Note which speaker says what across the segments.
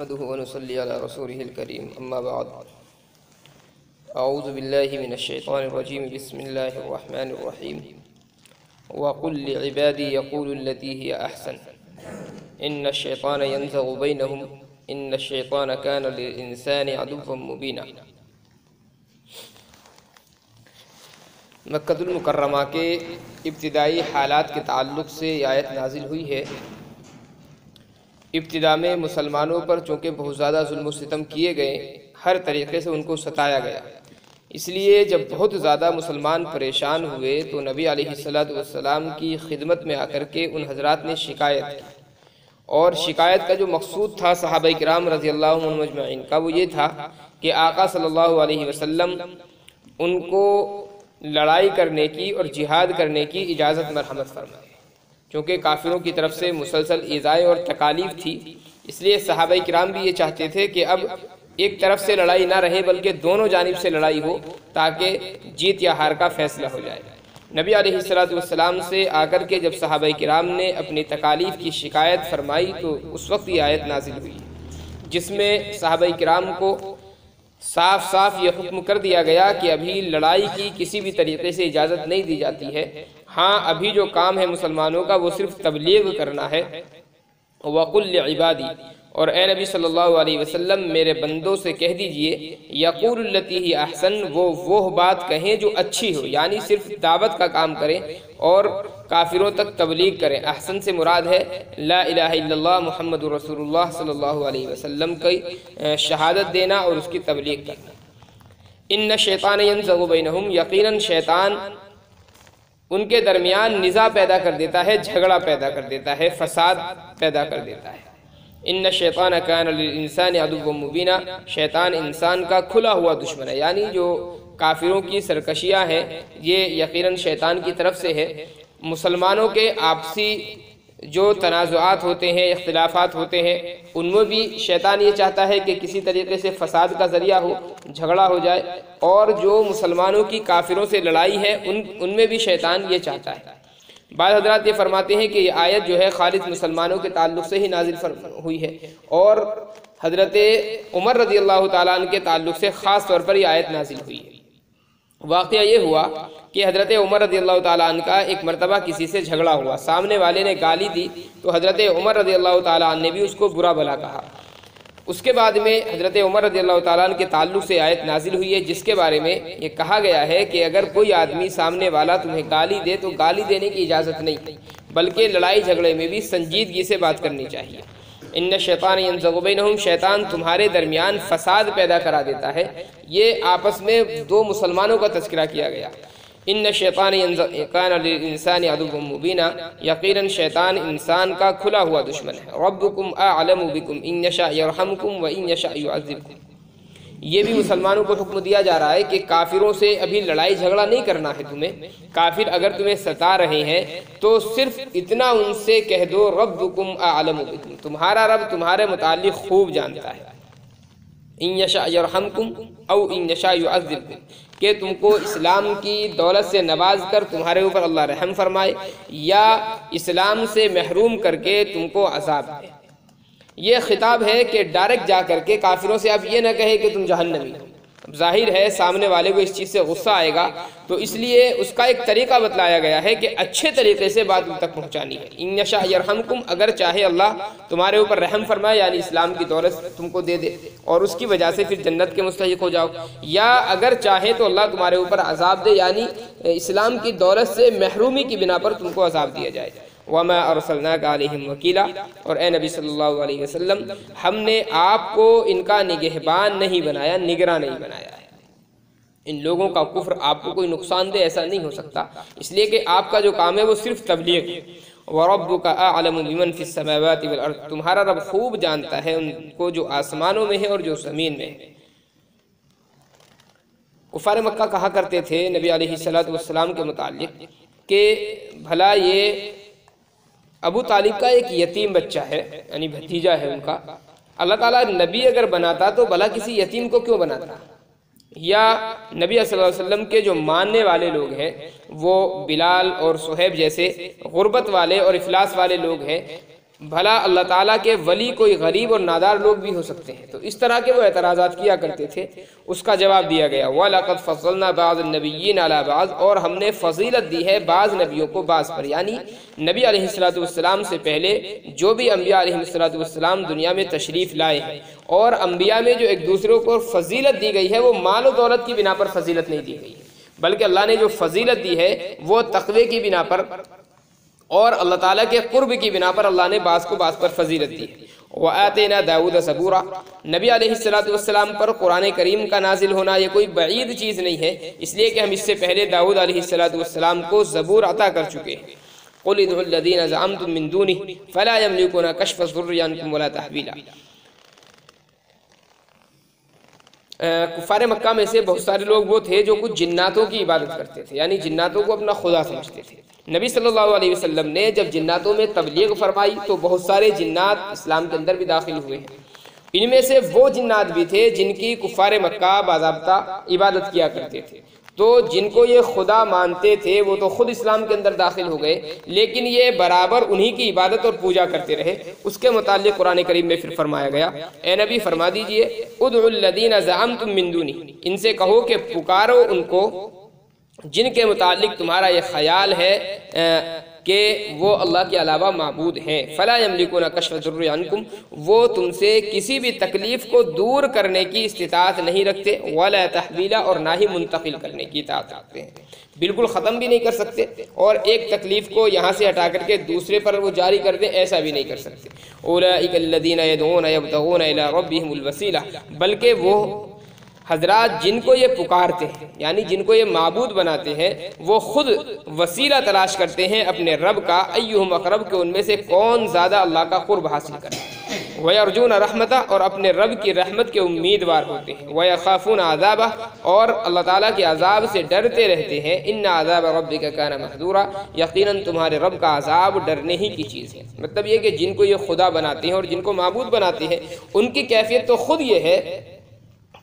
Speaker 1: نحمده ونصلي على رسوله الكريم اما بعد اعوذ بالله من الشيطان الرجيم بسم الله الرحمن الرحيم وقل لعبادي يقولوا التي هي احسن ان الشيطان ينزغ بينهم ان الشيطان كان للانسان عدوا مبينا۔ مکہ المکرمہ کے ابتدائی حالات کے تعلق سے یہ آیت نازل ہوئی ہے۔ ابتدا میں مسلمانوں پر چونکہ بہت زیادہ ظلم و ستم کیے گئے، ہر طریقے سے ان کو ستایا گیا، اس لیے جب بہت زیادہ مسلمان پریشان ہوئے تو نبی علیہ السلام کی خدمت میں آ کر کے ان حضرات نے شکایت کی، اور شکایت کا جو مقصود تھا صحابہ کرام رضی اللہ عنہم مجمعین کا وہ یہ تھا کہ آقا صلی اللہ علیہ وسلم ان کو لڑائی کرنے کی اور جہاد کرنے کی اجازت مرحمت فرمائے، چونکہ کافروں کی طرف سے مسلسل ایذائیں اور تکالیف تھی، اس لیے صحابہ کرام بھی یہ چاہتے تھے کہ اب ایک طرف سے لڑائی نہ رہے بلکہ دونوں جانب سے لڑائی ہو تاکہ جیت یا ہار کا فیصلہ ہو جائے۔ نبی علیہ السلام سے آ کر کے جب صحابہ کرام نے اپنی تکالیف کی شکایت فرمائی تو اس وقت یہ آیت نازل ہوئی، جس میں صحابہ کرام کو صاف صاف یہ حکم کر دیا گیا کہ ابھی لڑائی کی کسی بھی طریقے سے اجازت نہیں دی جاتی ہے، ہاں ابھی جو کام ہے مسلمانوں کا وہ صرف تبلیغ کرنا ہے۔ وَقُلْ لِعِبَادِي، اور اے نبی صلی اللہ علیہ وسلم میرے بندوں سے کہہ دیجئے یقول التی ہی احسن، وہ بات کہیں جو اچھی ہو، یعنی صرف دعوت کا کام کریں اور کافروں تک تبلیغ کریں۔ احسن سے مراد ہے لا الہ الا اللہ محمد رسول اللہ صلی اللہ علیہ وسلم کی شہادت دینا اور اس کی تبلیغ کرنا۔ ان الشیطان ینزغ بینہم، یقیناً شیطان ان کے درمیان نزاع پیدا کر دیتا ہے، جھگڑا پیدا کر دیتا ہے، فساد پیدا کر دیتا ہے۔ ان الشیطان کان للانسان عدوا مبینا، شیطان انسان کا کھلا ہوا دشمن ہے، یعنی جو کافروں کی سرکشیاں ہیں یہ یقیناً شیطان کی طرف سے ہے۔ مسلمانوں کے آپسی جو تنازعات ہوتے ہیں، اختلافات ہوتے ہیں، ان میں بھی شیطان یہ چاہتا ہے کہ کسی طریقے سے فساد کا ذریعہ ہو، جھگڑا ہو جائے، اور جو مسلمانوں کی کافروں سے لڑائی ہے ان میں بھی شیطان یہ چاہتا ہے۔ بعض حضرات یہ فرماتے ہیں کہ یہ آیت جو ہے خالص مسلمانوں کے تعلق سے ہی نازل ہوئی ہے، اور حضرت عمر رضی اللہ تعالیٰ عنہ کے تعلق سے خاص طور پر یہ آیت نازل ہوئی ہے۔ واقعہ یہ ہوا کہ حضرت عمر رضی اللہ تعالیٰ عنہ کا ایک مرتبہ کسی سے جھگڑا ہوا، سامنے والے نے گالی دی تو حضرت عمر رضی اللہ تعالیٰ عنہ نے بھی اس کو برا بھلا کہا۔ اس کے بعد میں حضرت عمر رضی اللہ تعالیٰ عنہ کے تعلق سے آیت نازل ہوئی ہے، جس کے بارے میں یہ کہا گیا ہے کہ اگر کوئی آدمی سامنے والا تمہیں گالی دے تو گالی دینے کی اجازت نہیں، بلکہ لڑائی جھگڑے میں بھی سنجیدگی سے بات کرنی چاہیے۔ ان الشیطان ینزغ بینہم، شیطان تمہارے درمیان فساد پیدا کرا دیتا ہے، یہ آپس میں دو مسلمانوں کا تذکرہ کیا گیا۔ ان الشیطان کان للانسان عدوا مبینا، یقیناً شیطان انسان کا کھلا ہوا دشمن ہے۔ ربکم اعلم بکم ان یشاء یرحمکم و ان یشاء یعذبکم، یہ بھی مسلمانوں کو حکم دیا جا رہا ہے کہ کافروں سے ابھی لڑائی جھگڑا نہیں کرنا ہے تمہیں۔ کافر اگر تمہیں ستا رہے ہیں تو صرف اتنا ان سے کہہ دو ربکم اعلم بکم، تمہارا رب تمہارے متعلق خوب جانتا ہے۔ ان یشاء یرحمکم او ان یشاء یعذبکم، کہ تم کو اسلام کی دولت سے نواز کر تمہارے اوپر اللہ رحم فرمائے، یا اسلام سے محروم کر کے تم کو عذاب دے۔ یہ خطاب ہے کہ ڈائریکٹ جا کر کے کافروں سے اب یہ نہ کہے کہ تم جہنمی ہو۔ اب ظاہر ہے سامنے والے کو اس چیز سے غصہ آئے گا، تو اس لیے اس کا ایک طریقہ بتلایا گیا ہے کہ اچھے طریقے سے بات ان تک پہنچانی ہے۔ ان یشاء یرحمکم، اگر چاہے اللہ تمہارے اوپر رحم فرمائے، یعنی اسلام کی دولت تم کو دے دے اور اس کی وجہ سے پھر جنت کے مستحق ہو جاؤ، یا اگر چاہے تو اللہ تمہارے اوپر عذاب دے، یعنی اسلام کی دولت سے محرومی کی بنا پر تم کو عذاب دیا جائے۔ وَمَا أَرْسَلْنَاكَ عَلَيْهِمْ وَكِيلًا، اور اے نبی صلی اللہ علیہ وسلم ہم نے آپ کو ان کا نگہبان نہیں بنایا، نگراں نہیں بنایا ہے۔ ان لوگوں کا کفر آپ کو کوئی نقصان دے ایسا نہیں ہو سکتا، اس لیے کہ آپ کا جو کام ہے وہ صرف تبلیغ ہے۔ وَرَبُّكَ أَعْلَمُ بِمَنْ فِي السَّمَاوَاتِ وَالْأَرْضِ، تمہارا رب خوب جانتا ہے ان کو جو آسمانوں میں ہے اور جو زمین میں ہے۔ کفار مکہ کہا کرتے تھے نبی علیہ السلام کے متعلق کہ بھلا یہ ابو طالب کا ایک یتیم بچہ ہے، یعنی بھتیجا ہے ان کا، اللہ تعالیٰ نبی اگر بناتا تو بھلا کسی یتیم کو کیوں بناتا؟ یا نبی صلی اللہ علیہ وسلم کے جو ماننے والے لوگ ہیں وہ بلال اور صہیب جیسے غربت والے اور افلاس والے لوگ ہیں، بھلا اللہ تعالیٰ کے ولی کوئی غریب اور نادار لوگ بھی ہو سکتے ہیں؟ تو اس طرح کے وہ اعتراضات کیا کرتے تھے۔ اس کا جواب دیا گیا وَلَقَدْ فَضَّلْنَا بَعْضَ النَّبِيِّينَ عَلَى بَعْضٍ، اور ہم نے فضیلت دی ہے بعض نبیوں کو بعض پر، یعنی نبی علیہ السلام سے پہلے جو بھی انبیاء علیہ السلام دنیا میں تشریف لائے ہیں، اور انبیاء میں جو ایک دوسرے کو فضیلت دی گئی ہے وہ مال و دولت کی بنا پر فضیلت نہیں دی گئی ہے، بلکہ اللہ نے جو فضیلت دی ہے وہ تقوی کی بنا پر اور اللہ تعالیٰ کے قرب کی بنا پر اللہ نے بعض کو بعض پر فضیلت دی ہے۔ وَآتَيْنَا دَاوُودَ زَبُورًا، نبی علیہ السلام پر قرآن کریم کا نازل ہونا یہ کوئی بعید چیز نہیں ہے، اس لیے کہ ہم اس سے پہلے داؤد علیہ السلام کو زبور عطا کر چکے ہیں۔ قُلِ ادْعُوا الَّذِينَ زَعَمْتُم مِّن دُونِهِ فَلَا يَمْلِكُونَ كَشْفَ الضُّرِّ عَنكُمْ وَلَا تَحْوِيلًا۔ کفار مکہ میں سے بہت سارے لوگ وہ تھے جو کچھ جناتوں کی عبادت کرتے تھے، یعنی جناتوں کو اپنا خدا سمجھتے تھے۔ نبی صلی اللہ علیہ وسلم نے جب جناتوں میں تبلیغ فرمائی تو بہت سارے جنات اسلام کے اندر بھی داخل ہوئے ہیں۔ ان میں سے وہ جنات بھی تھے جن کی کفار مکہ باضابطہ عبادت کیا کرتے تھے، تو جن کو یہ خدا مانتے تھے وہ تو خود اسلام کے اندر داخل ہو گئے، لیکن یہ برابر انہی کی عبادت اور پوجا کرتے رہے۔ اس کے متعلق قرآن کریم میں پھر فرمایا گیا اے نبی فرما دیجئے ادعوا الذین زعمتم من دونہ، ان سے کہو کہ پکارو ان کو جن کے متعلق تمہارا یہ خیال ہے کہ وہ اللہ کے علاوہ معبود ہیں۔ فلا یملکون کشف الضر عنکم، وہ تم سے کسی بھی تکلیف کو دور کرنے کی استطاعت نہیں رکھتے، ولا تحویلا، اور نہ ہی منتقل کرنے کی طاقت رکھتے ہیں، بالکل ختم بھی نہیں کر سکتے، اور ایک تکلیف کو یہاں سے ہٹا کر کے دوسرے پر وہ جاری کر دیں ایسا بھی نہیں کر سکتے۔ اولئک الذین یدعون یبتغون الی ربہم الوسیلہ، بلکہ وہ حضرات جن کو یہ پکارتے ہیں، یعنی جن کو یہ معبود بناتے ہیں، وہ خود وسیلہ تلاش کرتے ہیں اپنے رب کا، ایہم اقرب، کہ ان میں سے کون زیادہ اللہ کا قرب حاصل کرے، وَيَرْجُونَ رَحْمَتَهُ، اور اپنے رب کی رحمت کے امیدوار ہوتے ہیں، وَيَخَافُونَ عَذَابَهُ، اور اللہ تعالیٰ کے عذاب سے ڈرتے رہتے ہیں، إِنَّ عَذَابَ رَبِّكَ كَانَ مَحْذُورًا، یقیناً تمہارے رب کا عذاب ڈرنے ہی کی چیز ہے۔ مطلب یہ کہ جن کو یہ خدا بناتے ہیں اور جن کو معبود بناتے ہیں، ان کی کیفیت تو خود یہ ہے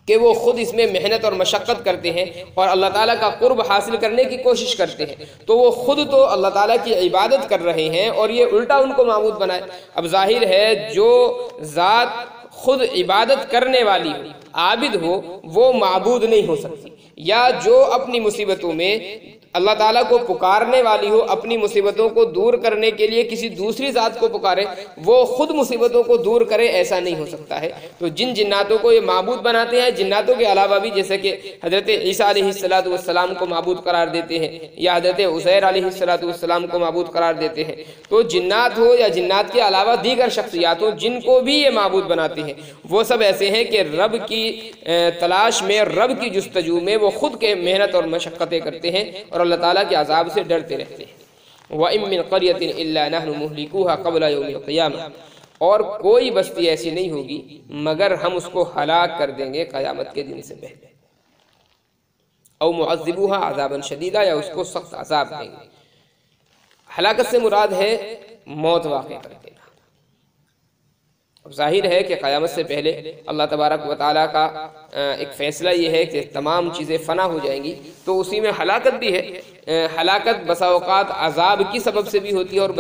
Speaker 1: کہ وہ خود اس میں محنت اور مشقت کرتے ہیں اور اللہ تعالیٰ کا قرب حاصل کرنے کی کوشش کرتے ہیں، تو وہ خود تو اللہ تعالیٰ کی عبادت کر رہے ہیں اور یہ الٹا ان کو معبود بنائے۔ اب ظاہر ہے جو ذات خود عبادت کرنے والی ہو، عابد ہو، وہ معبود نہیں ہو سکتی، یا جو اپنی مصیبتوں میں اللہ تعالیٰ کو پکارنے والی ہو، اپنی مصیبتوں کو دور کرنے کے لیے کسی دوسری ذات کو پکارے، وہ خود مصیبتوں کو دور کرے، ایسا نہیں ہو سکتا ہے۔ تو جن جناتوں کو یہ معبود بناتے ہیں، جناتوں کے علاوہ بھی جیسے کہ حضرت عیسیٰ علیہ السلام کو معبود قرار دیتے ہیں، یا حضرت عزیر علیہ السلام کو معبود قرار دیتے ہیں، تو جنات ہو یا جنات کے علاوہ دیگر شخصیات ہو، جن کو بھی یہ معبود بناتے ہیں، وہ سب ایسے ہیں کہ رب کی تلاش میں، رب کی جستجو میں وہ خود کے محنت اور مشقتیں کرتے ہیں اور اللہ تعالیٰ کے عذاب سے ڈرتے رہتے ہیں۔ وَإِن مِّن قَرْيَةٍ إِلَّا نَحْنُ مُهْلِكُوهَا قَبْلَ يَوْمِ الْقِيَامَةِ، اور کوئی بستی ایسی نہیں ہوگی مگر ہم اس کو ہلاک کر دیں گے قیامت کے دن سے پہلے، او مُعَذِّبُوهَا عَذَابًا شَدِيدًا، یا اس کو سخت عذاب دیں گے۔ ہلاکت سے مراد ہے موت واقع کر دینا۔ اب ظاہر ہے کہ قیامت سے پہلے اللہ تبارک و تعالیٰ کا ایک فیصلہ یہ ہے کہ تمام چیزیں فنا ہو جائیں گی، تو اسی میں ہلاکت بھی ہے۔ ہلاکت بسا اوقات عذاب کی سبب سے بھی ہوتی ہے اور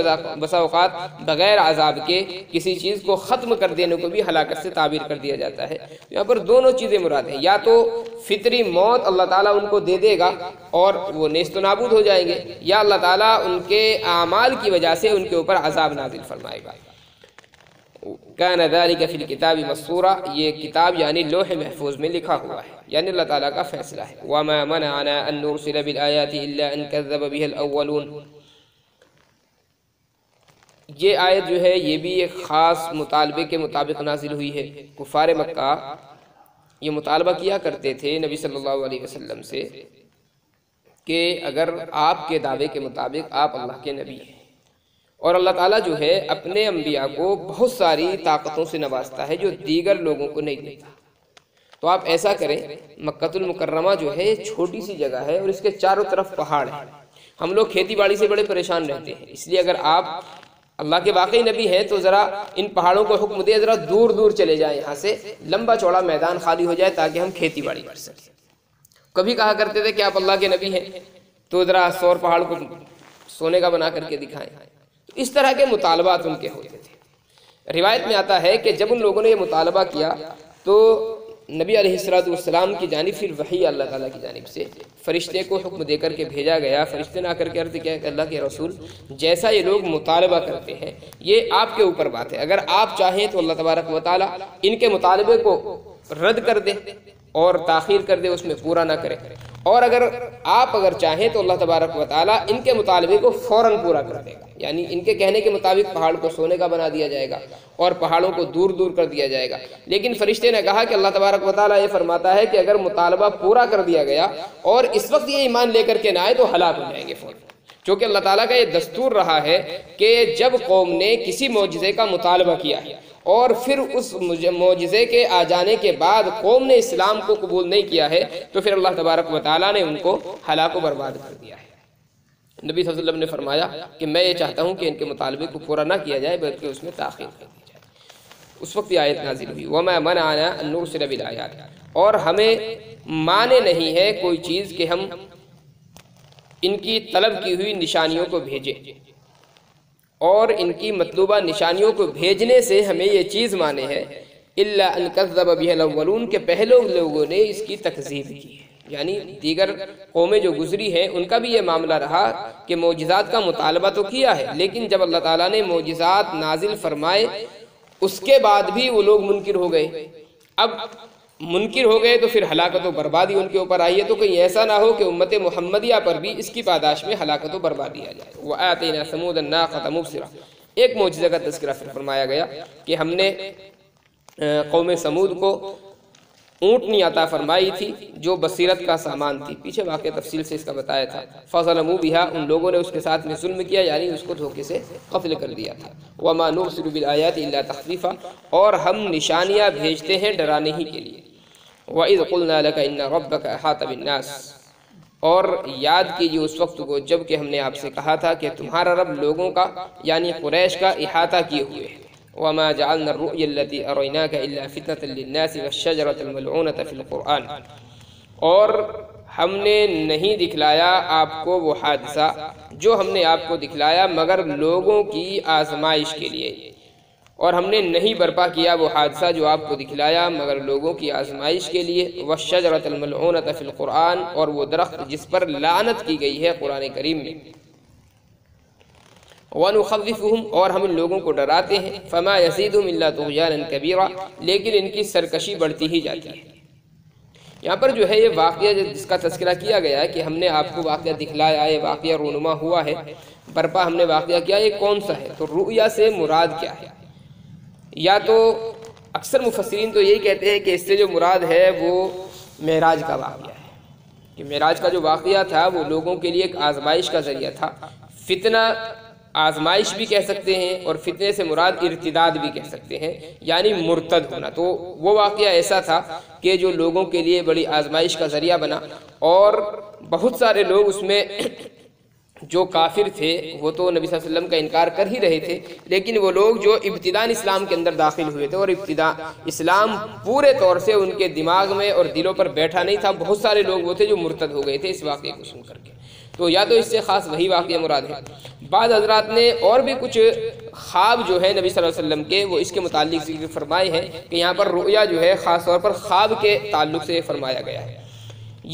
Speaker 1: بسا اوقات بغیر عذاب کے کسی چیز کو ختم کر دینے کو بھی ہلاکت سے تعبیر کر دیا جاتا ہے۔ یہاں پر دونوں چیزیں مراد ہیں، یا تو فطری موت اللہ تعالیٰ ان کو دے دے گا اور وہ نیست و نابود ہو جائیں گے، یا اللہ تعالیٰ ان کے اعمال کی وجہ سے ان کے اوپر عذاب نازل فرمائے گا۔ کان ذلک فی الکتاب مسطورا، یہ کتاب یعنی لوح محفوظ میں لکھا ہوا ہے، یعنی اللہ تعالیٰ کا فیصلہ ہے۔ وما منعنا ان نرسل بالآیات الا ان کذب بها الاولون، یہ آیت جو ہے یہ بھی ایک خاص مطالبے کے مطابق نازل ہوئی ہے۔ کفار مکہ یہ مطالبہ کیا کرتے تھے نبی صلی اللہ علیہ وسلم سے کہ اگر آپ کے دعوے کے مطابق آپ اللہ کے نبی ہیں اور اللہ تعالیٰ جو ہے اپنے انبیاء کو بہت ساری طاقتوں سے نوازتا ہے جو دیگر لوگوں کو نہیں دیتا، تو آپ ایسا کریں، مکہ المکرمہ جو ہے چھوٹی سی جگہ ہے اور اس کے چاروں طرف پہاڑ ہیں، ہم لوگ کھیتی باڑی سے بڑے پریشان رہتے ہیں، اس لیے اگر آپ اللہ کے واقعی نبی ہیں تو ذرا ان پہاڑوں کو حکم دے ذرا دور دور چلے جائیں، یہاں سے لمبا چوڑا میدان خالی ہو جائے تاکہ ہم کھیتی باڑی کر سکیں۔ کبھی کہا کرتے تھے کہ آپ اللہ کے نبی ہیں تو ذرا سور پہاڑ کو سونے کا بنا کر کے دکھائیں، اس طرح کے مطالبات ان کے ہوتے تھے۔ روایت میں آتا ہے کہ جب ان لوگوں نے یہ مطالبہ کیا تو نبی علیہ السلام کی جانب پھر وحی اللہ تعالیٰ کی جانب سے فرشتے کو حکم دے کر کے بھیجا گیا. فرشتے نے آ کر کے عرض کیا کہ اللہ کے رسول جیسا یہ لوگ مطالبہ کرتے ہیں یہ آپ کے اوپر بات ہے. اگر آپ چاہیں تو اللہ تبارک و تعالیٰ ان کے مطالبے کو رد کر دے اور تاخیر کر دے، اس میں پورا نہ کرے، اور آپ چاہیں تو اللہ تبارک و تعالیٰ ان کے مطالبے کو فوراً پورا کر دے گا. یعنی ان کے کہنے کے مطابق پہاڑ کو سونے کا بنا دیا جائے گا اور پہاڑوں کو دور دور کر دیا جائے گا. لیکن فرشتے نے کہا کہ اللہ تبارک و تعالیٰ یہ فرماتا ہے کہ اگر مطالبہ پورا کر دیا گیا اور اس وقت یہ ایمان لے کر کے نہ آئے تو ہلاک ہو جائیں گے فوراً. چونکہ اللہ تعالیٰ کا یہ دستور رہا ہے کہ جب قوم نے کسی معجزے کا مطالبہ کیا ہے اور پھر اس معجزے کے آ جانے کے بعد قوم نے اسلام کو قبول نہیں کیا ہے تو پھر اللہ تبارک و تعالیٰ نے ان کو ہلاک و برباد کر دیا ہے. نبی صلی اللہ علیہ وسلم نے فرمایا کہ میں یہ چاہتا ہوں کہ ان کے مطالبے کو پورا نہ کیا جائے بلکہ اس میں تاخیر کر دی جائے. اس وقت یہ آیت نازل ہوئی وَمَا مَنَعَنَا أَن نُرْسِلَ بِالْآيَاتِ، اور ہمیں مانے نہیں ہے کوئی چیز کہ ہم ان کی طلب کی ہوئی نشانیوں کو بھیجیں، اور ان کی مطلوبہ نشانیوں کو بھیجنے سے ہمیں یہ چیز مانے ہے إِلَّا أَن كَذَّبَ بِهَا الْأَوَّلُونَ کہ پہلے لوگوں نے اس کی تکذیب کی ہے. یعنی دیگر قومیں جو گزری ہیں ان کا بھی یہ معاملہ رہا کہ معجزات کا مطالبہ تو کیا ہے، لیکن جب اللہ تعالیٰ نے معجزات نازل فرمائے اس کے بعد بھی وہ لوگ منکر ہو گئے. اب منکر ہو گئے تو پھر ہلاکت و بربادی ان کے اوپر آئی ہے. تو کہیں ایسا نہ ہو کہ امت محمدیہ پر بھی اس کی پاداش میں ہلاکت و بربادی آ جائے. وَآتَيْنَا ثَمُودَ النَّاقَةَ مُبْصِرَةً، ایک معجزہ کا تذکرہ پھر فرمایا گیا کہ ہم نے قوم سمود کو اونٹنی عطا فرمائی تھی جو بصیرت کا سامان تھی. پیچھے واقعہ تفصیل سے اس کا بتایا تھا. فَظَلَمُوا بِهَا، ان لوگوں نے اس کے ساتھ میں ظلم کیا، یعنی اس کو دھوکے سے قتل کر دیا تھا. وَمَا نُرْسِلُ بِالْآيَاتِ إِلَّا تَخْوِيفًا، اور ہم نشانیاں بھیجتے ہیں ڈرانے ہی کے لیے. وَإِذْ قُلْنَا لَكَ إِنَّ رَبَّكَ أَحَاطَ بِالنَّاسِ، اور یاد کیجیے اس وقت کو جب کہ ہم نے آپ سے کہا تھا کہ تمہارا رب لوگوں کا یعنی قریش کا احاطہ کیے ہوئے ہے. وَمَا جَعَلْنَا الرُّؤْيَا الَّتِي أَرَيْنَاكَ إِلَّا فِتْنَةً لِلنَّاسِ وَالشَّجَرَةَ الْمَلْعُونَةَ فِي الْقُرْآنِ، اور ہم نے نہیں دکھلایا آپ کو وہ حادثہ جو ہم نے آپ کو دکھلایا مگر لوگوں کی آزمائش کے لیے، اور ہم نے نہیں برپا کیا وہ حادثہ جو آپ کو دکھلایا مگر لوگوں کی آزمائش کے لیے. وَالشَّجَرَةَ الْمَلْعُونَةَ فِي الْقُرْآنِ، اور وہ درخت جس پر لعنت کی گئی ہے قرآن کریم میں. وَنُخَوِّفُهُمْ، اور ہم ان لوگوں کو ڈراتے ہیں. فَمَا يَزِيدُهُمْ إِلَّا طُغْيَانًا كَبِيرًا، لیکن ان کی سرکشی بڑھتی ہی جاتی ہے. یہاں پر جو ہے یہ واقعہ جس کا تذکرہ کیا گیا ہے کہ ہم نے آپ کو واقعہ دکھلایا، یہ واقعہ رونما ہوا ہے، برپا ہم نے واقعہ کیا، یہ کون سا ہے؟ تو رؤیا سے مراد کیا ہے؟ یا تو اکثر مفسرین تو یہی کہتے ہیں کہ اس سے جو مراد ہے وہ معراج کا واقعہ ہے، کہ معراج کا جو واقعہ تھا وہ لوگوں کے لیے ایک آزمائش کا ذریعہ تھا. فتنہ آزمائش بھی کہہ سکتے ہیں اور فتنے سے مراد ارتداد بھی کہہ سکتے ہیں، یعنی مرتد ہونا. تو وہ واقعہ ایسا تھا کہ جو لوگوں کے لیے بڑی آزمائش کا ذریعہ بنا، اور بہت سارے لوگ اس میں جو کافر تھے وہ تو نبی صلی اللہ علیہ وسلم کا انکار کر ہی رہے تھے، لیکن وہ لوگ جو ابتداءً اسلام کے اندر داخل ہوئے تھے اور ابتداء اسلام پورے طور سے ان کے دماغ میں اور دلوں پر بیٹھا نہیں تھا، بہت سارے لوگ وہ تھے جو مرتد ہو گئے تھے اس واقعے کو سن کر کے. تو یا تو اس سے خاص وہی واقعہ مراد ہے. بعض حضرات نے اور بھی کچھ خواب جو ہے نبی صلی اللہ علیہ وسلم کے وہ اس کے متعلق ذکر فرمائے ہیں کہ یہاں پر رؤیا جو ہے خاص طور پر خواب کے تعلق سے فرمایا گیا ہے.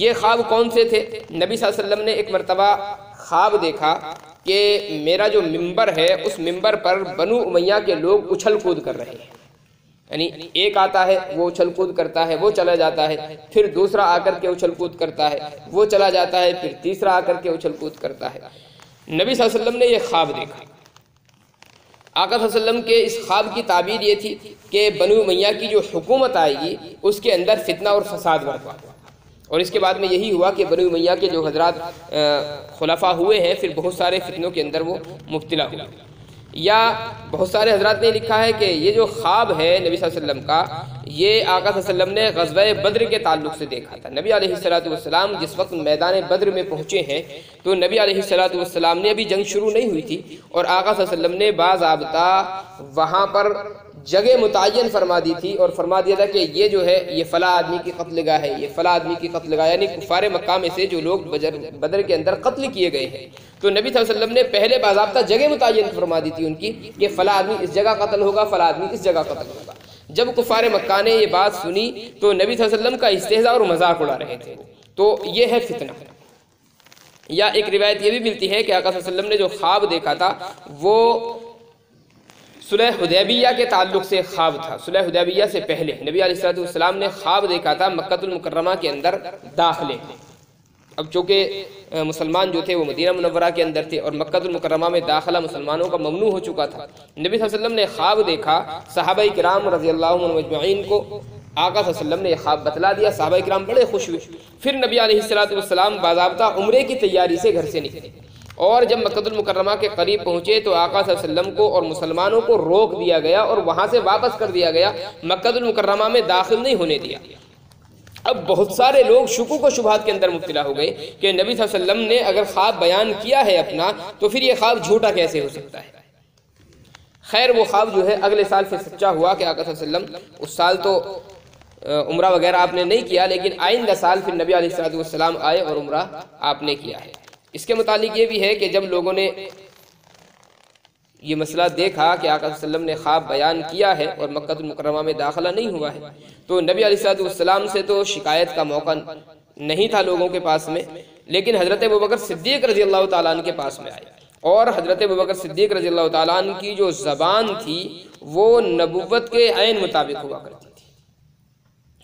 Speaker 1: یہ خواب کون سے تھے؟ نبی صلی اللہ علیہ وسلم نے ایک مرتبہ خواب دیکھا کہ میرا جو ممبر ہے اس ممبر پر بنو امیہ کے لوگ اچھل کود کر رہے ہیں. یعنی ایک آتا ہے وہ اچھل کود کرتا ہے، وہ چلا جاتا ہے، پھر دوسرا آ کر کے اچھل کود کرتا ہے، وہ چلا جاتا ہے، پھر تیسرا آ کر کے اچھل کود کرتا ہے. نبی صلی اللہ علیہ وسلم نے یہ خواب دیکھا. آقا صلی اللہ علیہ وسلم کے اس خواب کی تعبیر یہ تھی کہ بنو امیہ کی جو حکومت آئے گی اس کے اندر فتنہ اور فساد برپا. اور اس کے بعد میں یہی ہوا کہ بنو امیہ کے جو حضرات خلفاء ہوئے ہیں پھر بہت سارے فتنوں کے اندر وہ مبتلا ہوئے. یا بہت سارے حضرات نے لکھا ہے کہ یہ جو خواب ہے نبی صلی اللہ علیہ وسلم کا، یہ آقا صلی اللہ علیہ وسلم نے غزوہ بدر کے تعلق سے دیکھا تھا. نبی علیہ السلام جس وقت میدان بدر میں پہنچے ہیں تو نبی علیہ السلام نے ابھی جنگ شروع نہیں ہوئی تھی، اور آقا صلی اللہ علیہ وسلم نے باضابطہ وہاں پر جگہ متعین فرما دی تھی اور فرما دیا تھا کہ یہ جو ہے یہ فلاں آدمی کی قتل گاہ ہے، یہ فلاں آدمی کی قتل گاہ، یعنی کفار مکہ میں سے جو لوگ بدر کے اندر قتل کیے گئے ہیں، تو نبی صلی اللہ علیہ وسلم نے پہلے باضابطہ جگہ متعین فرما دی تھی ان کی کہ فلاں آدمی اس جگہ قتل ہوگا، فلاں آدمی اس جگہ قتل ہوگا۔ جب کفار مکہ نے یہ بات سنی تو نبی صلی اللہ علیہ وسلم کا استہزاء اور مذاق اڑا رہے تھے، تو یہ ہے فتنہ۔ یا ایک روایت یہ بھی ملتی ہے کہ آقا صلی اللہ علیہ وسلم نے جو خواب دیکھا تھا وہ صلح حدیبیہ کے تعلق سے خواب تھا۔ صلح حدیبیہ سے پہلے نبی علیہ السلام نے خواب دیکھا تھا مکہ المکرمہ کے اندر داخلے۔ اب چونکہ مسلمان جو تھے وہ مدینہ منورہ کے اندر تھے اور مکہ المکرمہ میں داخلہ مسلمانوں کا ممنوع ہو چکا تھا۔ نبی صلی اللہ علیہ وسلم نے خواب دیکھا، صحابہ کرام رضی اللہ عنہم اجمعین کو آقا صلی اللہ علیہ وسلم نے یہ خواب بتلا دیا، صحابہ کرام بڑے خوش ہوئے۔ پھر نبی علیہ السلام باضابطہ عمرے کی تیاری سے گھر سے نکلے، اور جب مکہ المکرمہ کے قریب پہنچے تو آقا صلی اللہ علیہ وسلم کو اور مسلمانوں کو روک دیا گیا اور وہاں سے واپس کر دیا گیا، مکہ المکرمہ میں داخل نہیں ہونے دیا۔ اب بہت سارے لوگ شکوک و شبہات کے اندر مبتلا ہو گئے کہ نبی صلی اللہ علیہ وسلم نے اگر خواب بیان کیا ہے اپنا تو پھر یہ خواب جھوٹا کیسے ہو سکتا ہے۔ خیر وہ خواب جو ہے اگلے سال پھر سچا ہوا کہ آقا صلی اللہ علیہ وسلم اس سال تو عمرہ وغیرہ آپ نے نہیں کیا، لیکن آئندہ سال پھر نبی علیہ السلام آئے اور عمرہ آپ نے کیا ہے۔ اس کے متعلق یہ بھی ہے کہ جب لوگوں نے یہ مسئلہ دیکھا کہ آقا صلی اللہ علیہ وسلم نے خواب بیان کیا ہے اور مکہ المکرمہ میں داخلہ نہیں ہوا ہے، تو نبی علیہ السلام سے تو شکایت کا موقع نہیں تھا لوگوں کے پاس میں، لیکن حضرت ابوبکر صدیق رضی اللہ تعالیٰ عنہ کے پاس میں آئے، اور حضرت ابوبکر صدیق رضی اللہ تعالیٰ عنہ کی جو زبان تھی وہ نبوت کے عین مطابق ہوا کرتی تھی۔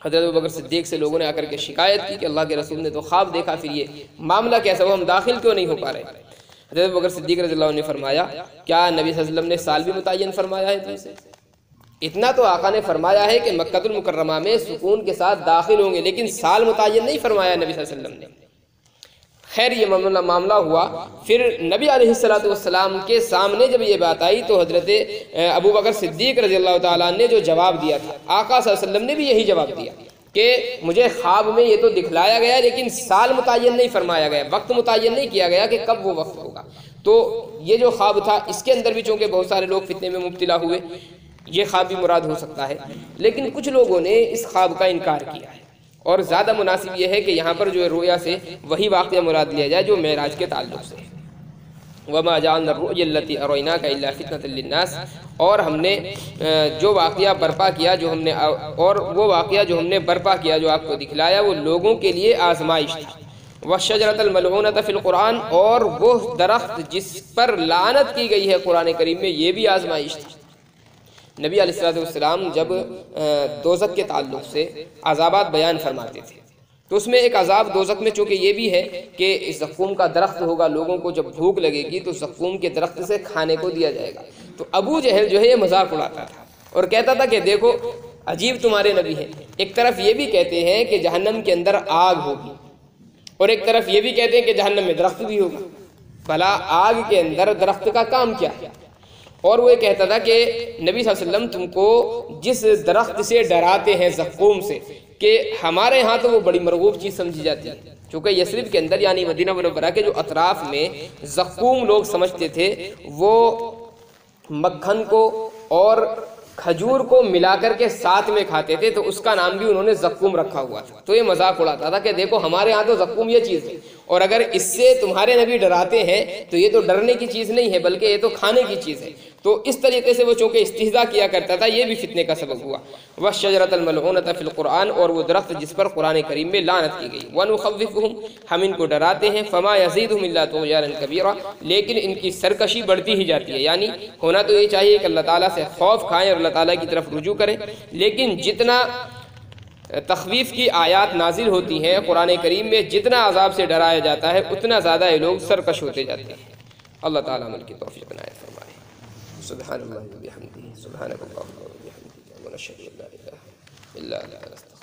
Speaker 1: حضرت ابوبکر صدیق سے لوگوں نے آ کر کے شکایت کی کہ اللہ کے رسول نے تو خواب دیکھا، پھر یہ معاملہ کیسا ہوا، ہم داخل کیوں نہیں ہو پا رہے؟ حضرت ابوبکر صدیق رضی اللہ عنہ نے فرمایا کیا نبی صلی اللہ علیہ وسلم نے سال بھی متعین فرمایا ہے تم سے؟ اتنا تو آقا نے فرمایا ہے کہ مکہ المکرمہ میں سکون کے ساتھ داخل ہوں گے، لیکن سال متعین نہیں فرمایا نبی صلی اللہ علیہ وسلم نے۔ خیر یہ معاملہ ہوا، پھر نبی علیہ السلام کے سامنے جب یہ بات آئی تو حضرت ابوبکر صدیق رضی اللہ تعالیٰ نے جو جواب دیا تھا، آقا صلی اللہ علیہ وسلم نے بھی یہی جواب دیا کہ مجھے خواب میں یہ تو دکھلایا گیا لیکن سال متعین نہیں فرمایا گیا، وقت متعین نہیں کیا گیا کہ کب وہ وقت ہوگا۔ تو یہ جو خواب تھا اس کے اندر بھی چونکہ بہت سارے لوگ فتنے میں مبتلا ہوئے، یہ خواب بھی مراد ہو سکتا ہے، لیکن کچھ لوگوں نے اس خواب کا انکار کیا ہے، اور زیادہ مناسب یہ ہے کہ یہاں پر جو رؤیا سے وہی واقعہ مراد لیا جائے جو معراج کے تعلق سے۔ وَمَا جَعَلْنَا الرُّؤْيَا الَّتِي أَرَيْنَاكَ إِلَّا فِتْنَةً لِلنَّاسِ، اور ہم نے جو واقعہ برپا کیا جو ہم نے برپا کیا جو آپ کو دکھلایا وہ لوگوں کے لیے آزمائش تھا۔ وَالشَّجَرَةَ الْمَلْعُونَةَ فِي الْقُرْآنِ، اور وہ درخت جس پر لعنت کی گئی ہے قرآن کریم میں یہ بھی آزمائش تھی۔ نبی علیہ السلام جب دوزخ کے تعلق سے عذابات بیان فرماتے تھے تو اس میں ایک عذاب دوزخ میں چونکہ یہ بھی ہے کہ اس زقوم کا درخت ہوگا، لوگوں کو جب بھوک لگے گی تو زقوم کے درخت سے کھانے کو دیا جائے گا۔ تو ابو جہل جو ہے یہ مذاق اڑاتا تھا اور کہتا تھا کہ دیکھو عجیب تمہارے نبی ہیں، ایک طرف یہ بھی کہتے ہیں کہ جہنم کے اندر آگ ہوگی اور ایک طرف یہ بھی کہتے ہیں کہ جہنم میں درخت بھی ہوگا، بھلا آگ کے اندر درخت کا کام کیا ہے؟ اور وہ یہ کہتا تھا کہ نبی صلی اللہ علیہ وسلم تم کو جس درخت سے ڈراتے ہیں زقوم سے، کہ ہمارے ہاں تو وہ بڑی مرغوب چیز سمجھی جاتی ہے، چونکہ یثرب کے اندر یعنی مدینہ منورہ کے جو اطراف میں زقوم لوگ سمجھتے تھے وہ مکھن کو اور کھجور کو ملا کر کے ساتھ میں کھاتے تھے، تو اس کا نام بھی انہوں نے زقوم رکھا ہوا تھا۔ تو یہ مذاق اڑاتا تھا کہ دیکھو ہمارے ہاں تو زقوم یہ چیز ہے، اور اگر اس سے تمہارے نبی ڈراتے ہیں تو یہ تو ڈرنے کی چیز نہیں ہے بلکہ یہ تو کھانے کی چیز ہے۔ تو اس طریقے سے وہ چونکہ استہزاء کیا کرتا تھا، یہ بھی فتنے کا سبب ہوا۔ وَالشَّجَرَةَ الْمَلْعُونَةَ فِي الْقُرْآنِ، اور وہ درخت جس پر قرآن کریم میں لعنت کی گئی۔ وَنُخَوِّفُهُمْ، ہم ان کو ڈراتے ہیں، فَمَا يَزِيدُهُمْ إِلَّا طُغْيَانًا كَبِيرًا، لیکن ان کی سرکشی بڑھتی ہی جاتی ہے۔ یعنی ہونا تو یہ چاہیے کہ اللہ تعالیٰ سے خوف کھائیں اور اللہ تعالیٰ کی طرف رجوع کریں، لیکن جتنا تخویف کی آیات نازل ہوتی ہیں قرآن کریم میں، جتنا عذاب سے ڈرایا جاتا ہے اتنا زیادہ یہ لوگ سرکش ہوتے جاتے ہیں۔ اللہ تعالیٰ عمل کی توفیق عنایت فرمائے۔ سبحان اللہ و بحمدہ، سبحانک اللہم و بحمدک، ونشہد ان لا الہ الا انت، نستغفرک۔